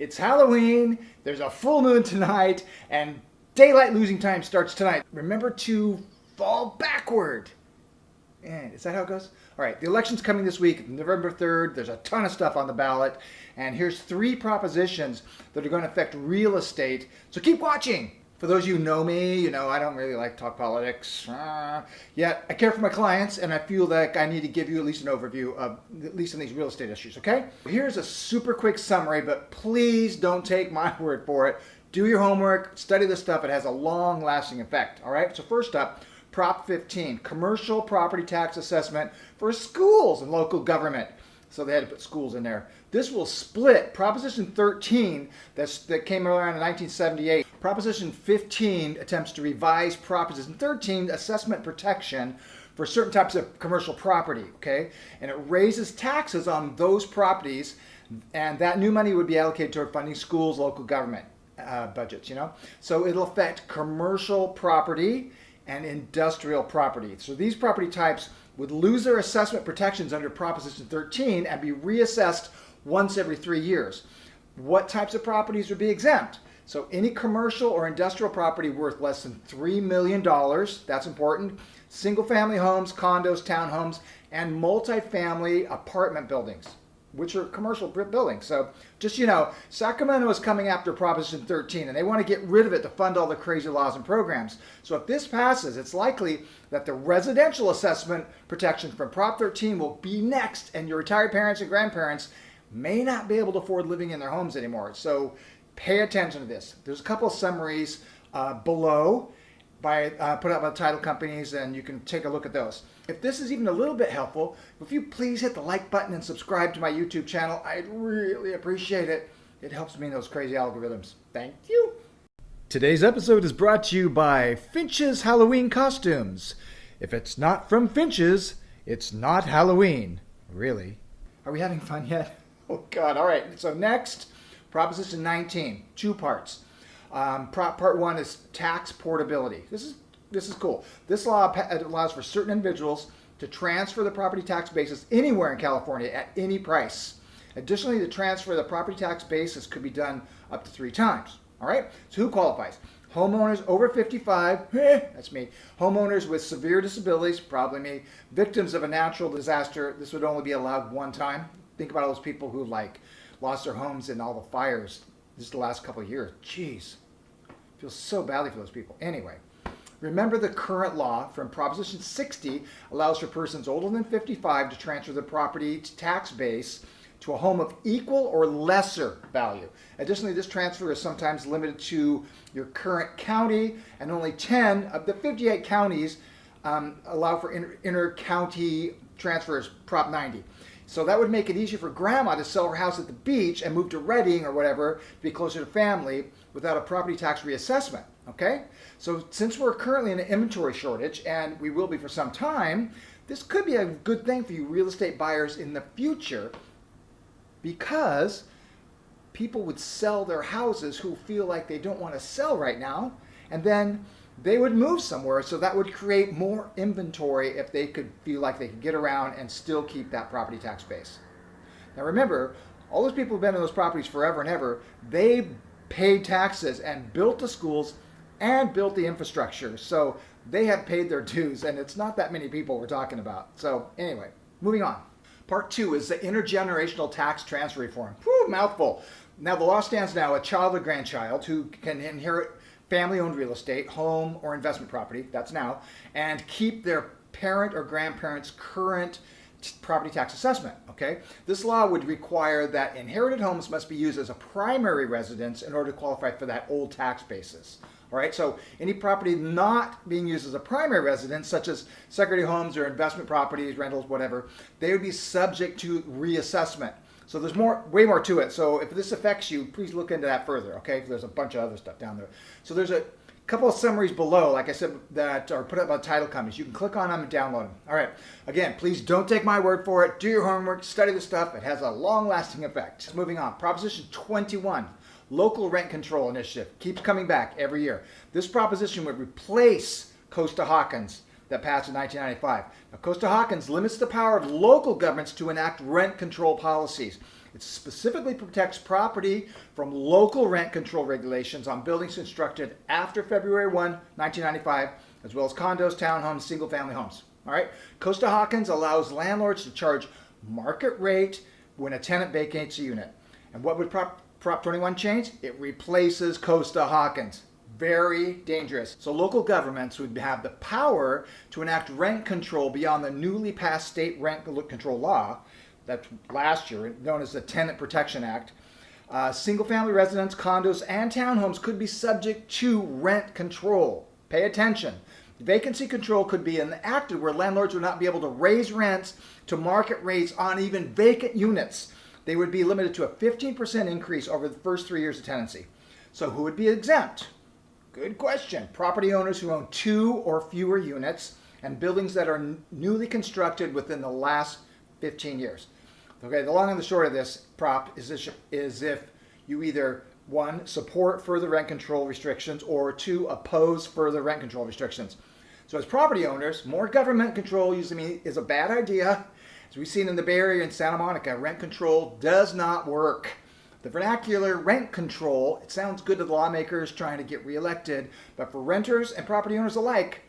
It's Halloween, there's a full moon tonight, and daylight losing time starts tonight. Remember to fall backward. Is that how it goes? All right, the election's coming this week, November 3rd. There's a ton of stuff on the ballot. And here's 3 propositions that are going to affect real estate. So keep watching. For those of you who know me, you know I don't really like to talk politics. Yet I care for my clients, and I feel like I need to give you at least an overview of at least in these real estate issues, okay? Here's a super quick summary, but please don't take my word for it. Do your homework, study this stuff. It has a long-lasting effect, all right? So first up, Prop 15, commercial property tax assessment for schools and local government. So they had to put schools in there. This will split Proposition 13 that came around in 1978. Proposition 15 attempts to revise Proposition 13, assessment protection for certain types of commercial property, okay? And it raises taxes on those properties, and that new money would be allocated toward funding schools, local government budgets, you know? So it'll affect commercial property and industrial property. So these property types would lose their assessment protections under Proposition 13 and be reassessed once every 3 years. What types of properties would be exempt? So any commercial or industrial property worth less than $3 million, that's important, single-family homes, condos, townhomes, and multifamily apartment buildings, which are commercial buildings. So just, you know, Sacramento is coming after Proposition 13, and they want to get rid of it to fund all the crazy laws and programs. So if this passes, it's likely that the residential assessment protection from Prop 13 will be next, and your retired parents and grandparents may not be able to afford living in their homes anymore. So pay attention to this. There's a couple of summaries below put out by the title companies, and you can take a look at those. If this is even a little bit helpful, if you please hit the like button and subscribe to my YouTube channel, I'd really appreciate it. It helps me in those crazy algorithms. Thank you. Today's episode is brought to you by Finch's Halloween Costumes. If it's not from Finch's, it's not Halloween. Really. Are we having fun yet? Oh God, all right. So next, Proposition 19, 2 parts. Part 1 is tax portability. This is cool. This law allows for certain individuals to transfer the property tax basis anywhere in California at any price. Additionally, the transfer of the property tax basis could be done up to 3 times. All right? So who qualifies? Homeowners over 55, that's me. Homeowners with severe disabilities, probably me. Victims of a natural disaster, this would only be allowed 1 time. Think about all those people who lost their homes in all the fires just the last couple of years. Jeez. I feel so badly for those people. Anyway, remember the current law from Proposition 60 allows for persons older than 55 to transfer the property tax base to a home of equal or lesser value. Additionally, this transfer is sometimes limited to your current county, and only 10 of the 58 counties allow for inter-county transfers, Prop 90. So that would make it easier for grandma to sell her house at the beach and move to Redding or whatever to be closer to family without a property tax reassessment, okay? So since we're currently in an inventory shortage, and we will be for some time, this could be a good thing for you real estate buyers in the future, because people would sell their houses who feel like they don't want to sell right now, and then they would move somewhere, so that would create more inventory if they could feel like they could get around and still keep that property tax base. Now remember, all those people who've been in those properties forever and ever, they paid taxes and built the schools and built the infrastructure, so they have paid their dues, and it's not that many people we're talking about. So anyway, moving on. Part 2 is the intergenerational tax transfer reform. Whew, mouthful. Now the law stands now, a child or grandchild who can inherit family-owned real estate, home or investment property, that's now, and keep their parent or grandparents' current property tax assessment, okay? This law would require that inherited homes must be used as a primary residence in order to qualify for that old tax basis. All right, so any property not being used as a primary residence, such as secondary homes or investment properties, rentals, whatever, they would be subject to reassessment. So there's way more to it. So if this affects you, please look into that further, okay? There's a bunch of other stuff down there. So there's a couple of summaries below, like I said, that are put up by title companies. You can click on them and download them. All right, again, please don't take my word for it. Do your homework, study the stuff. It has a long-lasting effect. Moving on, Proposition 21. Local Rent Control Initiative keeps coming back every year. This proposition would replace Costa-Hawkins that passed in 1995. Now, Costa-Hawkins limits the power of local governments to enact rent control policies. It specifically protects property from local rent control regulations on buildings constructed after February 1, 1995, as well as condos, townhomes, single-family homes. All right. Costa-Hawkins allows landlords to charge market rate when a tenant vacates a unit. And what would Prop 21 change? It replaces Costa-Hawkins. Very dangerous. So local governments would have the power to enact rent control beyond the newly passed state rent control law, that's last year, known as the Tenant Protection Act. Single-family residents, condos, and townhomes could be subject to rent control. Pay attention. Vacancy control could be enacted where landlords would not be able to raise rents to market rates on even vacant units. They would be limited to a 15% increase over the first 3 years of tenancy. So who would be exempt? Good question. Property owners who own 2 or fewer units and buildings that are newly constructed within the last 15 years. Okay, the long and the short of this prop is if you either 1, support further rent control restrictions, or 2, oppose further rent control restrictions. So as property owners, more government control usually is a bad idea. As we've seen in the Bay Area and Santa Monica, rent control does not work. The vernacular rent control, it sounds good to the lawmakers trying to get reelected, but for renters and property owners alike,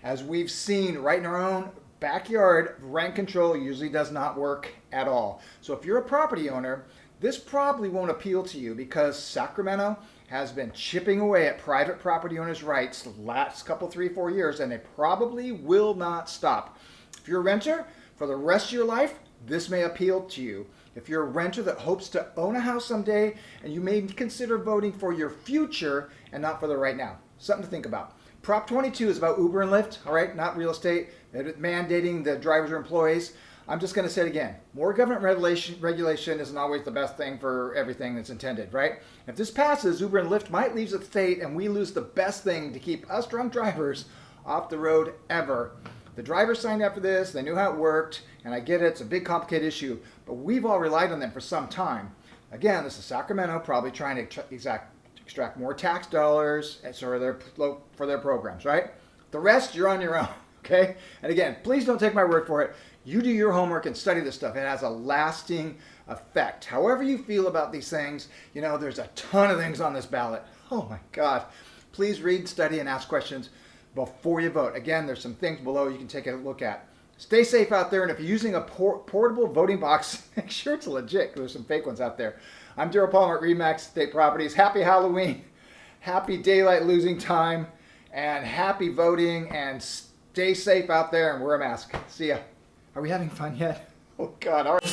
as we've seen right in our own backyard, rent control usually does not work at all. So if you're a property owner, this probably won't appeal to you because Sacramento has been chipping away at private property owners' rights the last couple, 3, 4 years, and it probably will not stop. If you're a renter, for the rest of your life, this may appeal to you. If you're a renter that hopes to own a house someday, and you may consider voting for your future and not for the right now. Something to think about. Prop 22 is about Uber and Lyft, all right, not real estate, mandating the drivers or employees. I'm just going to say it again. More government regulation isn't always the best thing for everything that's intended, right? If this passes, Uber and Lyft might leave the state and we lose the best thing to keep us drunk drivers off the road ever. The drivers signed up for this, they knew how it worked, and I get it, it's a big complicated issue, but we've all relied on them for some time. Again, this is Sacramento probably trying to extract more tax dollars for their programs, right? The rest, you're on your own, okay? And again, please don't take my word for it. You do your homework and study this stuff. It has a lasting effect. However you feel about these things, you know, there's a ton of things on this ballot. Oh my God. Please read, study, and ask questions before you vote. Again, there's some things below you can take a look at. Stay safe out there, and if you're using a portable voting box, make sure it's legit. There's some fake ones out there. I'm Daryl Palmer at RE/MAX State Properties. Happy Halloween, happy daylight losing time, and happy voting, and stay safe out there and wear a mask. See ya. Are we having fun yet? Oh God, all right.